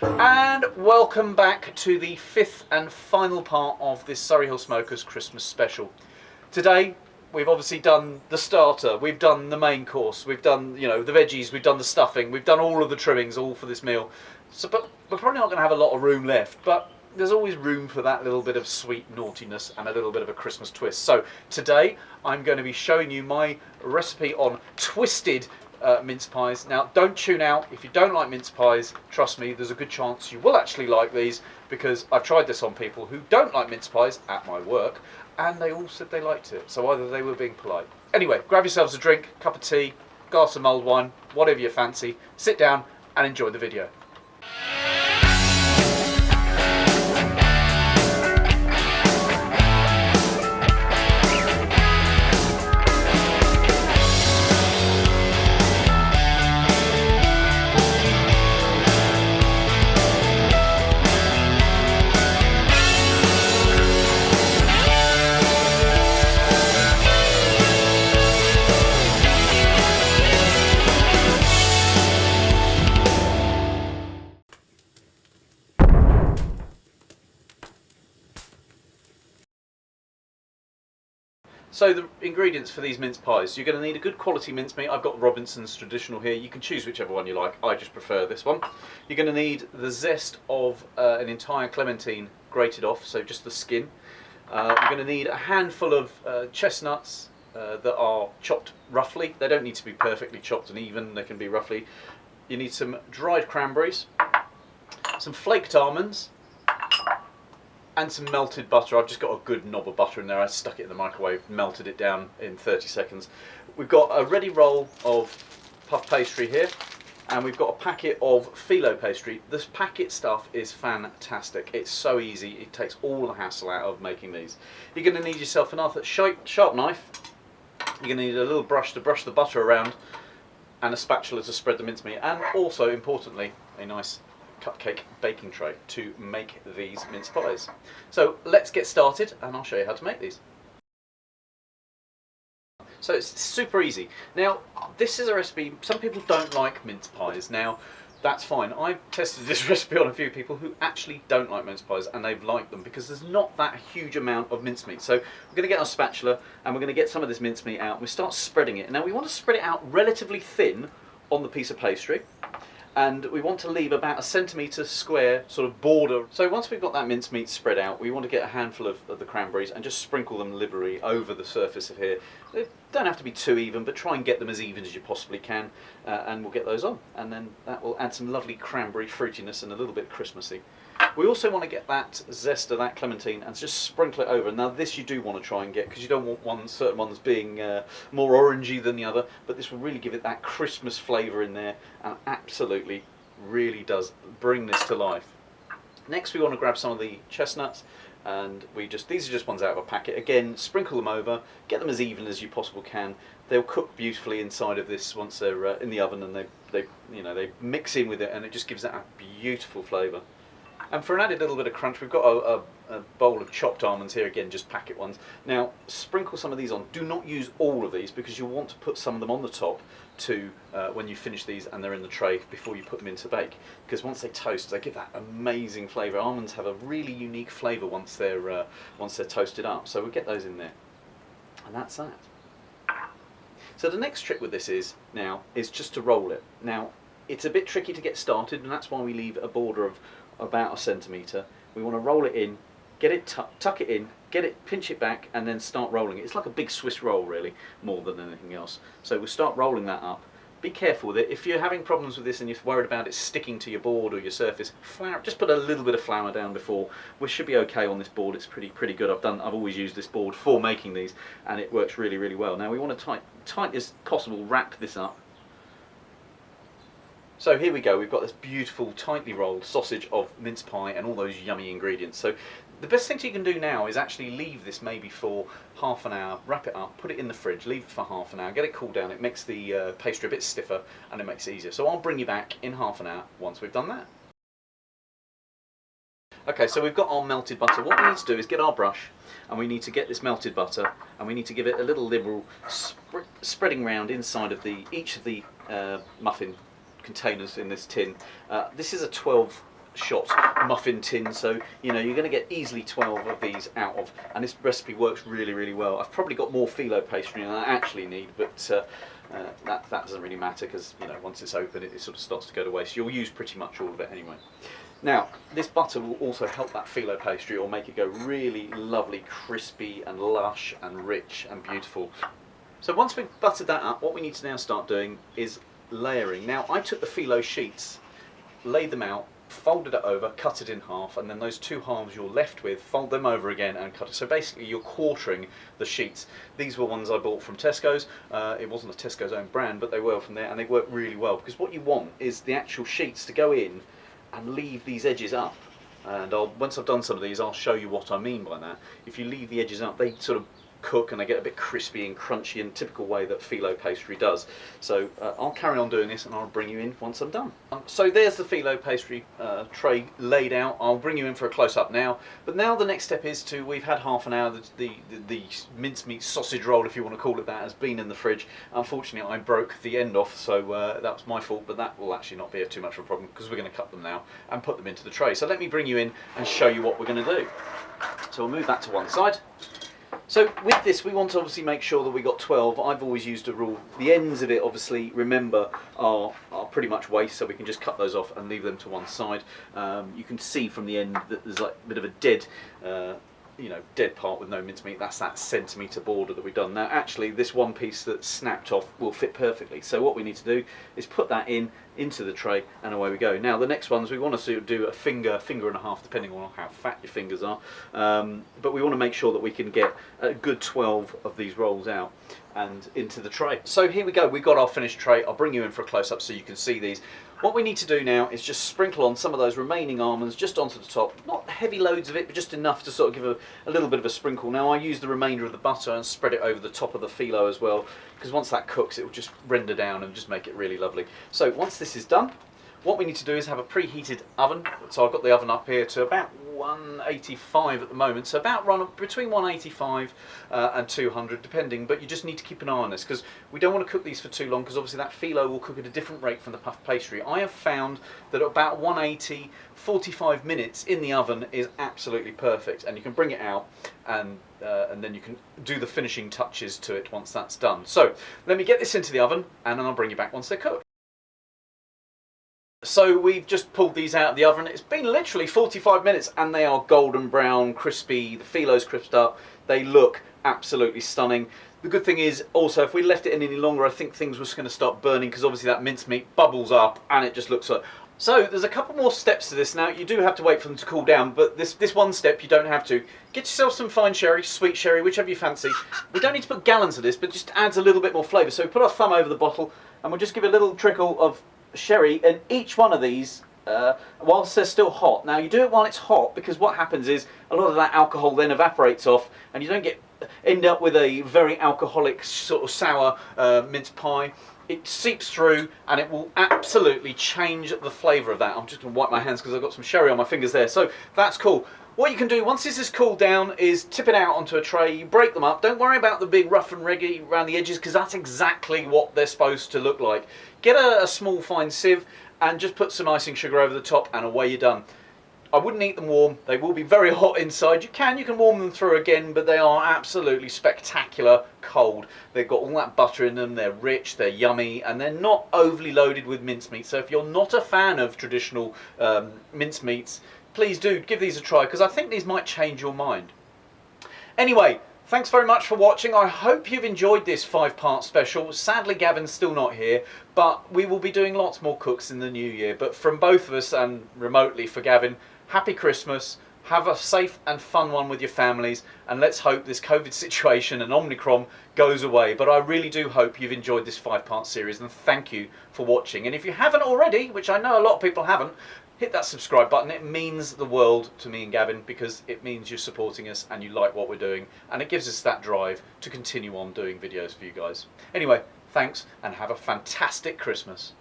And welcome back to the fifth and final part of this Surrey Hill Smokers Christmas special. Today we've obviously done the starter, we've done the main course, we've done the veggies, we've done the stuffing, we've done all of the trimmings all for this meal. So, but we're probably not going to have a lot of room left, but there's always room for that little bit of sweet naughtiness and a little bit of a Christmas twist. So today I'm going to be showing you my recipe on twisted mince pies. Now don't tune out if you don't like mince pies. Trust me, there's a good chance you will actually like these, because I've tried this on people who don't like mince pies at my work and they all said they liked it, so either they were being polite. Anyway, grab yourselves a drink, cup of tea, glass of mulled wine, whatever you fancy, sit down and enjoy the video. So the ingredients for these mince pies: you're going to need a good quality mincemeat. I've got Robinson's Traditional here. You can choose whichever one you like. I just prefer this one. You're going to need the zest of an entire clementine grated off, so just the skin. You're going to need a handful of chestnuts that are chopped roughly. They don't need to be perfectly chopped and even, they can be roughly. You need some dried cranberries, some flaked almonds, and some melted butter. I've just got a good knob of butter in there. I stuck it in the microwave, melted it down in 30 seconds. We've got a ready roll of puff pastry here, and we've got a packet of phyllo pastry. This packet stuff is fantastic. It's so easy. It takes all the hassle out of making these. You're going to need yourself another sharp knife. You're going to need a little brush to brush the butter around, and a spatula to spread the mincemeat, and also, importantly, a nice cupcake baking tray to make these mince pies. So let's get started and I'll show you how to make these. So it's super easy. Now this is a recipe, some people don't like mince pies. Now that's fine. I've tested this recipe on a few people who actually don't like mince pies and they've liked them because there's not that huge amount of mincemeat. So we're going to get our spatula and we're going to get some of this mincemeat out and we start spreading it. Now we want to spread it out relatively thin on the piece of pastry, and we want to leave about a centimetre square sort of border. So once we've got that mincemeat spread out, we want to get a handful of the cranberries and just sprinkle them liberally over the surface of here. They don't have to be too even, but try and get them as even as you possibly can, and we'll get those on, and then that will add some lovely cranberry fruitiness and a little bit Christmassy. We also want to get that zest of that clementine and just sprinkle it over. Now this you do want to try and get, because you don't want certain ones being more orangey than the other, but this will really give it that Christmas flavour in there and absolutely really does bring this to life. Next we want to grab some of the chestnuts, and these are just ones out of a packet. Again, sprinkle them over, get them as even as you possibly can. They'll cook beautifully inside of this once they're in the oven, and they mix in with it, and it just gives that a beautiful flavour. And for an added little bit of crunch, we've got a bowl of chopped almonds here, again just packet ones. Now sprinkle some of these on. Do not use all of these because you'll want to put some of them on the top to when you finish these and they're in the tray before you put them in to bake, because once they toast they give that amazing flavour. Almonds have a really unique flavour once they're toasted up, so we'll get those in there, and that's that. So the next trick with this is just to roll it. Now it's a bit tricky to get started, and that's why we leave a border of about a centimetre. We want to roll it in, get it tuck it in, pinch it back, and then start rolling it. It's like a big Swiss roll really, more than anything else. So we'll start rolling that up. Be careful with it. If you're having problems with this and you're worried about it sticking to your board or your surface, just put a little bit of flour down before. We should be okay on this board. It's pretty good. I've always used this board for making these, and it works really well. Now we want to tight as possible wrap this up. So here we go, we've got this beautiful tightly rolled sausage of mince pie and all those yummy ingredients. So the best thing you can do now is actually leave this maybe for half an hour, wrap it up, put it in the fridge, leave it for half an hour, get it cooled down. It makes the pastry a bit stiffer and it makes it easier. So I'll bring you back in half an hour once we've done that. Okay, so we've got our melted butter. What we need to do is get our brush, and we need to get this melted butter, and we need to give it a little liberal spreading round inside of each of the muffin containers in this tin. This is a 12 shot muffin tin, so you know you're going to get easily 12 of these out of, and this recipe works really, really well. I've probably got more phyllo pastry than I actually need, but that doesn't really matter, because you know once it's open it sort of starts to go to waste. You'll use pretty much all of it anyway. Now, this butter will also help that phyllo pastry, or make it go really lovely, crispy and lush and rich and beautiful. So once we've buttered that up, what we need to now start doing is layering. Now, I took the phyllo sheets, laid them out, folded it over, cut it in half, and then those two halves you're left with, fold them over again and cut it. So basically you're quartering the sheets. These were ones I bought from Tesco's. It wasn't a Tesco's own brand, but they were from there, and they work really well, because what you want is the actual sheets to go in and leave these edges up. And once I've done some of these, I'll show you what I mean by that. If you leave the edges up, they sort of cook and they get a bit crispy and crunchy in the typical way that phyllo pastry does. So I'll carry on doing this and I'll bring you in once I'm done. So there's the phyllo pastry tray laid out. I'll bring you in for a close-up now. But now the next step is we've had half an hour, the mincemeat sausage roll, if you want to call it that, has been in the fridge. Unfortunately I broke the end off, so that was my fault, but that will actually not be too much of a problem, because we're going to cut them now and put them into the tray. So let me bring you in and show you what we're going to do. So we'll move that to one side. So with this, we want to obviously make sure that we got 12. I've always used a rule. The ends of it, obviously, remember, are pretty much waste, so we can just cut those off and leave them to one side. You can see from the end that there's like a bit of a dead, dead part with no mincemeat. That's that centimetre border that we've done. Now, actually, this one piece that's snapped off will fit perfectly. So what we need to do is put that into the tray, and away we go. Now the next ones we want to do a finger and a half, depending on how fat your fingers are, but we want to make sure that we can get a good 12 of these rolls out and into the tray. So here we go, we've got our finished tray. I'll bring you in for a close-up so you can see these. What we need to do now is just sprinkle on some of those remaining almonds just onto the top. Not heavy loads of it, but just enough to sort of give a little bit of a sprinkle. Now I use the remainder of the butter and spread it over the top of the phyllo as well, because once that cooks it will just render down and just make it really lovely. So once this is done, what we need to do is have a preheated oven. So I've got the oven up here to about 185 at the moment, so about between 185 and 200 depending, but you just need to keep an eye on this, because we don't want to cook these for too long, because obviously that phyllo will cook at a different rate from the puff pastry. I have found that about 180, 45 minutes in the oven is absolutely perfect, and you can bring it out and then you can do the finishing touches to it once that's done. So let me get this into the oven and then I'll bring you back once they're cooked. So we've just pulled these out of the oven. It's been literally 45 minutes and they are golden brown, crispy. The phyllo's crisped up. They look absolutely stunning. The good thing is also, if we left it in any longer, I think things were going to start burning, because obviously that mincemeat bubbles up and it just looks like... So there's a couple more steps to this now. You do have to wait for them to cool down, but this one step you don't have to. Get yourself some fine sherry, sweet sherry, whichever you fancy. We don't need to put gallons of this, but just adds a little bit more flavour. So we put our thumb over the bottle and we'll just give a little trickle of sherry in each one of these whilst they're still hot. Now you do it while it's hot, because what happens is a lot of that alcohol then evaporates off and you don't end up with a very alcoholic sort of sour mince pie. It seeps through and it will absolutely change the flavour of that. I'm just going to wipe my hands because I've got some sherry on my fingers there. So that's cool. What you can do once this is cooled down is tip it out onto a tray. You break them up. Don't worry about the big rough and reggy around the edges, because that's exactly what they're supposed to look like. Get a small fine sieve and just put some icing sugar over the top and away you're done. I wouldn't eat them warm. They will be very hot inside. You can warm them through again, but they are absolutely spectacular cold. They've got all that butter in them. They're rich, they're yummy, and they're not overly loaded with mincemeat. So if you're not a fan of traditional mincemeats, please do give these a try, because I think these might change your mind. Anyway, thanks very much for watching. I hope you've enjoyed this 5-part special. Sadly, Gavin's still not here, but we will be doing lots more cooks in the new year. But from both of us, and remotely for Gavin, Happy Christmas. Have a safe and fun one with your families, and let's hope this COVID situation and Omicron goes away. But I really do hope you've enjoyed this 5-part series, and thank you for watching. And if you haven't already, which I know a lot of people haven't, hit that subscribe button. It means the world to me and Gavin, because it means you're supporting us and you like what we're doing, and it gives us that drive to continue on doing videos for you guys. Anyway, thanks and have a fantastic Christmas.